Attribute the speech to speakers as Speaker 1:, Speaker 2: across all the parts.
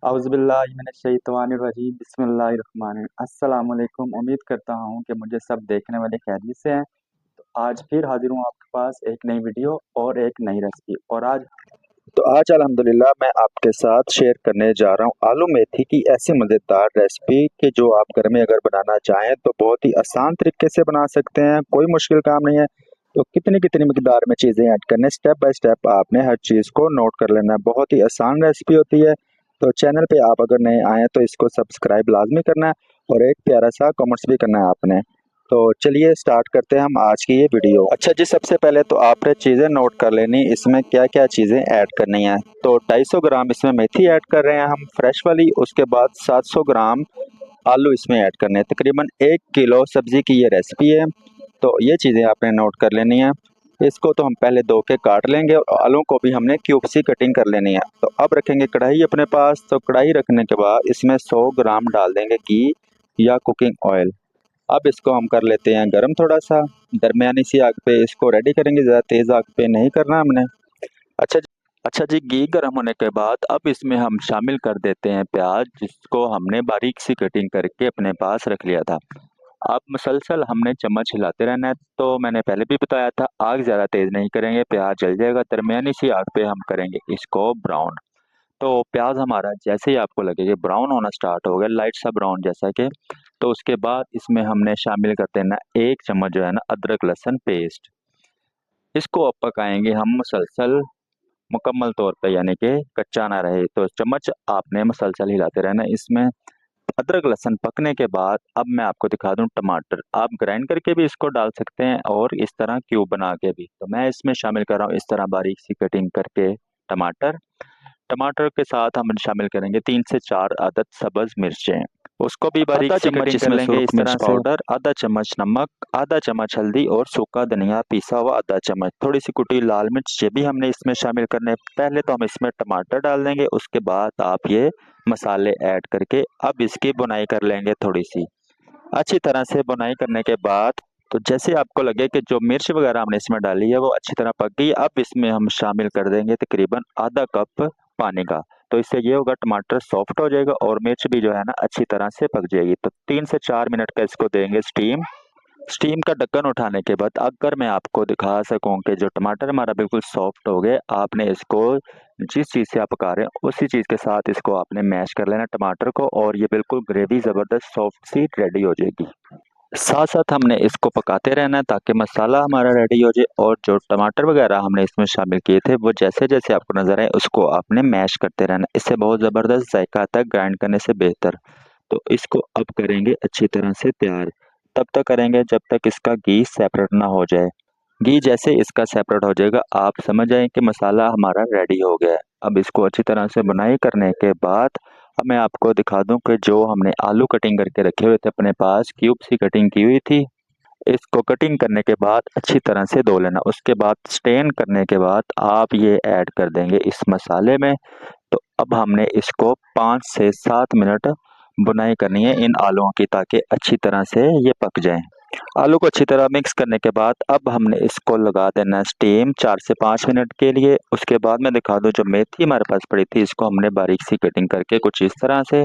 Speaker 1: औज़ुबिल्लाहि मिनश्शैतानिर्रजीम बिस्मिल्लाहिर्रहमानिर्रहीम। अस्सलाम वालेकुम। उम्मीद करता हूँ कि मुझे सब देखने वाले खैरियत से हैं। तो आज फिर हाज़िर हूँ आपके पास एक नई वीडियो और एक नई रेसिपी। और आज अल्हम्दुलिल्लाह मैं आपके साथ शेयर करने जा रहा हूँ आलू मेथी की ऐसी मज़ेदार रेसिपी कि जो आप घर में अगर बनाना चाहें तो बहुत ही आसान तरीके से बना सकते हैं। कोई मुश्किल काम नहीं है। तो कितनी कितनी मिकदार में चीज़ें ऐड करने, स्टेप बाय स्टेप आपने हर चीज़ को नोट कर लेना है। बहुत ही आसान रेसिपी होती है। तो चैनल पे आप अगर नए आए हैं तो इसको सब्सक्राइब लाजमी करना है और एक प्यारा सा कमेंट्स भी करना है आपने। तो चलिए स्टार्ट करते हैं हम आज की ये वीडियो। अच्छा जी, सबसे पहले तो आपने चीज़ें नोट कर लेनी, इसमें क्या क्या चीज़ें ऐड करनी है। तो 250 ग्राम इसमें मेथी ऐड कर रहे हैं हम फ्रेश वाली। उसके बाद 700 ग्राम आलू इसमें ऐड करने हैं। तकरीबन 1 किलो सब्जी की ये रेसिपी है। तो ये चीज़ें आपने नोट कर लेनी है। इसको तो हम पहले धो के काट लेंगे और आलू को भी हमने क्यूब सी कटिंग कर लेनी है। तो अब रखेंगे कढ़ाई अपने पास। तो कढ़ाई रखने के बाद इसमें 100 ग्राम डाल देंगे घी या कुकिंग ऑयल। अब इसको हम कर लेते हैं गरम, थोड़ा सा दरमियानी सी आग पे इसको रेडी करेंगे, ज़्यादा तेज़ आग पे नहीं करना हमने। अच्छा जी, घी गर्म होने के बाद अब इसमें हम शामिल कर देते हैं प्याज, जिसको हमने बारीक सी कटिंग करके अपने पास रख लिया था। अब मुसलसल हमने चम्मच हिलाते रहना है। तो मैंने पहले भी बताया था, आग ज़्यादा तेज़ नहीं करेंगे, प्याज जल जाएगा। दरमियानी सी आग पे हम करेंगे इसको ब्राउन। तो प्याज हमारा जैसे ही आपको लगे कि ब्राउन होना स्टार्ट हो गया, लाइट सा ब्राउन जैसा कि, तो उसके बाद इसमें हमने शामिल कर देना 1 चम्मच जो है ना अदरक लहसुन पेस्ट। इसको अब पकाएंगे हम मुसलसल मुकम्मल तौर पे, यानी कि कच्चा ना रहे। तो चम्मच आपने मुसलसल हिलाते रहना है। इसमें अदरक लहसुन पकने के बाद अब मैं आपको दिखा दूं टमाटर। आप ग्राइंड करके भी इसको डाल सकते हैं और इस तरह क्यूब बना के भी। तो मैं इसमें शामिल कर रहा हूँ इस तरह बारीक सी कटिंग करके टमाटर। टमाटर के साथ हम शामिल करेंगे 3 से 4 अदद सब्ज़ मिर्चें। उसको भी बारीक सी कटिंग कर लेंगे इस तरह से। पाउडर आधा चम्मच, नमक आधा चम्मच, हल्दी और सूखा धनिया पिसा हुआ आधा चम्मच, थोड़ी सी कुटी लाल मिर्च, ये भी हमने इसमें शामिल करने। पहले तो हम इसमें टमाटर डाल देंगे, उसके बाद आप ये मसाले ऐड करके अब इसकी बुनाई कर लेंगे थोड़ी सी। अच्छी तरह से बुनाई करने के बाद तो जैसे आपको लगे कि जो मिर्च वगैरह हमने इसमें डाली है वो अच्छी तरह पक गई, अब इसमें हम शामिल कर देंगे तकरीबन आधा कप पानी का। तो इससे ये होगा टमाटर सॉफ्ट हो जाएगा और मिर्च भी जो है ना अच्छी तरह से पक जाएगी। तो 3 से 4 मिनट का इसको देंगे स्टीम। स्टीम का ढक्कन उठाने के बाद अगर मैं आपको दिखा सकूं कि जो टमाटर हमारा बिल्कुल सॉफ्ट हो गए, आपने इसको जिस चीज़ से आप पका रहे हैं उसी चीज़ के साथ इसको आपने मैश कर लेना टमाटर को, और ये बिल्कुल ग्रेवी ज़बरदस्त सॉफ्ट सी रेडी हो जाएगी। साथ साथ हमने इसको पकाते रहना है ताकि मसाला हमारा रेडी हो जाए, और जो टमाटर वगैरह हमने इसमें शामिल किए थे वो जैसे जैसे आपको नजर आए उसको आपने मैश करते रहना। इससे बहुत ज़बरदस्त जायका आता है, ग्राइंड करने से बेहतर। तो इसको अब करेंगे अच्छी तरह से तैयार। तब तक करेंगे जब तक इसका घी सेपरेट ना हो जाए। घी जैसे इसका सेपरेट हो जाएगा आप समझ जाएं कि मसाला हमारा रेडी हो गया है। अब इसको अच्छी तरह से बुनाई करने के बाद अब मैं आपको दिखा दूं कि जो हमने आलू कटिंग करके रखे हुए थे अपने पास, क्यूब सी कटिंग की हुई थी, इसको कटिंग करने के बाद अच्छी तरह से धो लेना। उसके बाद स्टेन करने के बाद आप ये ऐड कर देंगे इस मसाले में। तो अब हमने इसको 5 से 7 मिनट बुनाई करनी है इन आलूओं की, ताकि अच्छी तरह से ये पक जाएं। आलू को अच्छी तरह मिक्स करने के बाद अब हमने इसको लगा देना है स्टीम 4 से 5 मिनट के लिए। उसके बाद मैं दिखा दूं जो मेथी हमारे पास पड़ी थी, इसको हमने बारीक सी कटिंग करके कुछ इस तरह से,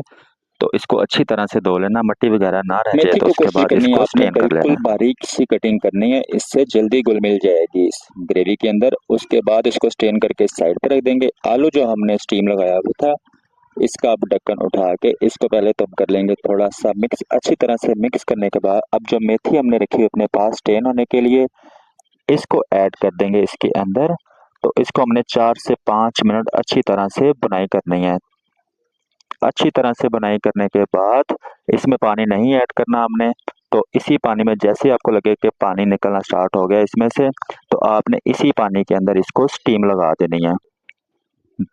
Speaker 1: तो इसको अच्छी तरह से धो लेना, मट्टी वगैरह ना रह जाए।
Speaker 2: मेथी
Speaker 1: तो
Speaker 2: को
Speaker 1: उसके
Speaker 2: कोशिश
Speaker 1: बाद
Speaker 2: करनी है
Speaker 1: इसको
Speaker 2: आपने
Speaker 1: स्टेन कर
Speaker 2: बिल्कुल
Speaker 1: लेना।
Speaker 2: बारीक सी कटिंग करनी है, इससे जल्दी घुल मिल जाएगी इस ग्रेवी के अंदर। उसके बाद इसको स्टेन करके साइड पे रख देंगे। आलू जो हमने स्टीम लगाया हुआ था इसका अब ढक्कन उठा के इसको पहले तो हम कर लेंगे थोड़ा सा मिक्स। अच्छी तरह से मिक्स करने के बाद अब जो मेथी हमने रखी हुई अपने पास स्टेन होने के लिए, इसको ऐड कर देंगे इसके अंदर। तो इसको हमने 4 से 5 मिनट अच्छी तरह से बुनाई करनी है। अच्छी तरह से बुनाई करने के बाद इसमें पानी नहीं ऐड करना हमने। तो इसी पानी में जैसे आपको लगे कि पानी निकलना स्टार्ट हो गया इसमें से, तो आपने इसी पानी के अंदर इसको स्टीम लगा देनी है।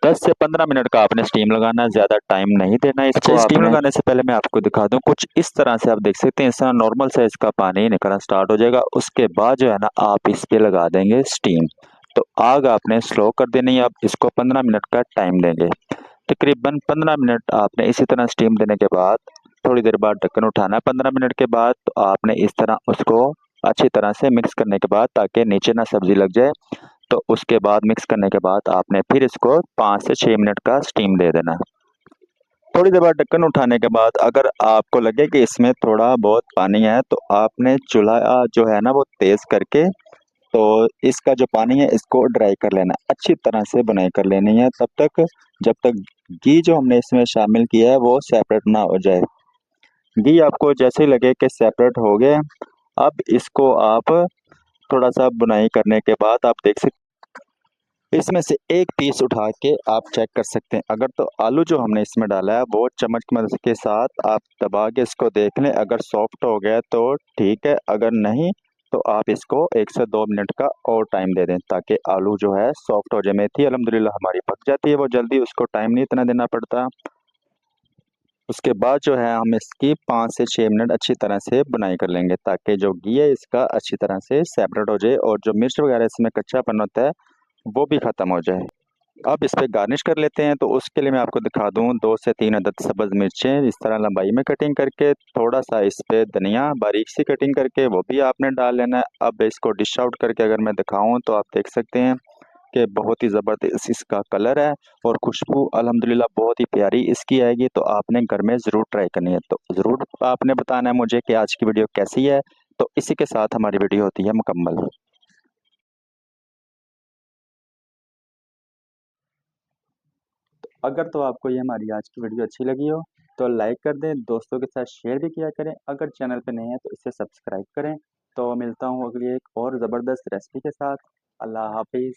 Speaker 2: 10 से 15 मिनट का आपने स्टीम लगाना है, ज़्यादा टाइम नहीं देना इसको। अच्छा, स्टीम लगाने से पहले मैं आपको दिखा दूं, कुछ इस तरह से आप देख सकते हैं, इस तरह नॉर्मल साइज का पानी निकलना स्टार्ट हो जाएगा। उसके बाद जो है ना आप इस पे लगा देंगे स्टीम। तो आग आपने स्लो कर देनी है। अब इसको 15 मिनट का टाइम देंगे। तकरीबन 15 मिनट आपने इसी तरह स्टीम देने के बाद थोड़ी देर बाद ढक्कन उठाना है। 15 मिनट के बाद तो आपने इस तरह उसको अच्छी तरह से मिक्स करने के बाद, ताकि नीचे ना सब्जी लग जाए, तो उसके बाद मिक्स करने के बाद आपने फिर इसको 5 से 6 मिनट का स्टीम दे देना। थोड़ी देर बाद ढक्कन उठाने के बाद अगर आपको लगे कि इसमें थोड़ा बहुत पानी है तो आपने चूल्हा जो है ना वो तेज करके तो इसका जो पानी है इसको ड्राई कर लेना है। अच्छी तरह से बुनाई कर लेनी है तब तक जब तक घी जो हमने इसमें शामिल किया है वो सेपरेट ना हो जाए। घी आपको जैसे ही लगे कि सेपरेट हो गए, अब इसको आप थोड़ा सा बुनाई करने के बाद आप देख सकते इसमें से एक पीस उठा के आप चेक कर सकते हैं। अगर तो आलू जो हमने इसमें डाला है वो चम्मच की मदद के साथ आप दबा के इसको देख लें, अगर सॉफ्ट हो गया तो ठीक है, अगर नहीं तो आप इसको 1 से 2 मिनट का और टाइम दे दें ताकि आलू जो है सॉफ्ट हो जाए। मेथी अल्हम्दुलिल्लाह हमारी पक जाती है वो जल्दी, उसको टाइम नहीं इतना देना पड़ता। उसके बाद जो है हम इसकी 5 से 6 मिनट अच्छी तरह से बुनाई कर लेंगे ताकि जो घी है इसका अच्छी तरह से सेपरेट हो जाए और जो मिर्च वगैरह इसमें कच्चापन होता है वो भी ख़त्म हो जाए। अब इस पे गार्निश कर लेते हैं, तो उसके लिए मैं आपको दिखा दूँ 2 से 3 अदद सब्ज़ मिर्चें इस तरह लंबाई में कटिंग करके, थोड़ा-सा इस पे धनिया बारीक सी कटिंग करके वो भी आपने डाल लेना है। अब इसको डिश आउट करके अगर मैं दिखाऊँ तो आप देख सकते हैं कि बहुत ही ज़बरदस्त इसका कलर है और खुशबू अल्हम्दुलिल्लाह बहुत ही प्यारी इसकी आएगी, तो आपने घर में ज़रूर ट्राई करनी है। तो ज़रूर आपने बताना है मुझे कि आज की वीडियो कैसी है, तो इसी के साथ हमारी वीडियो होती है मुकम्मल।
Speaker 1: अगर तो आपको ये हमारी आज की वीडियो अच्छी लगी हो तो लाइक कर दें, दोस्तों के साथ शेयर भी किया करें। अगर चैनल पे नए हैं तो इसे सब्सक्राइब करें। तो मिलता हूँ अगली एक और ज़बरदस्त रेसिपी के साथ। अल्लाह हाफिज़।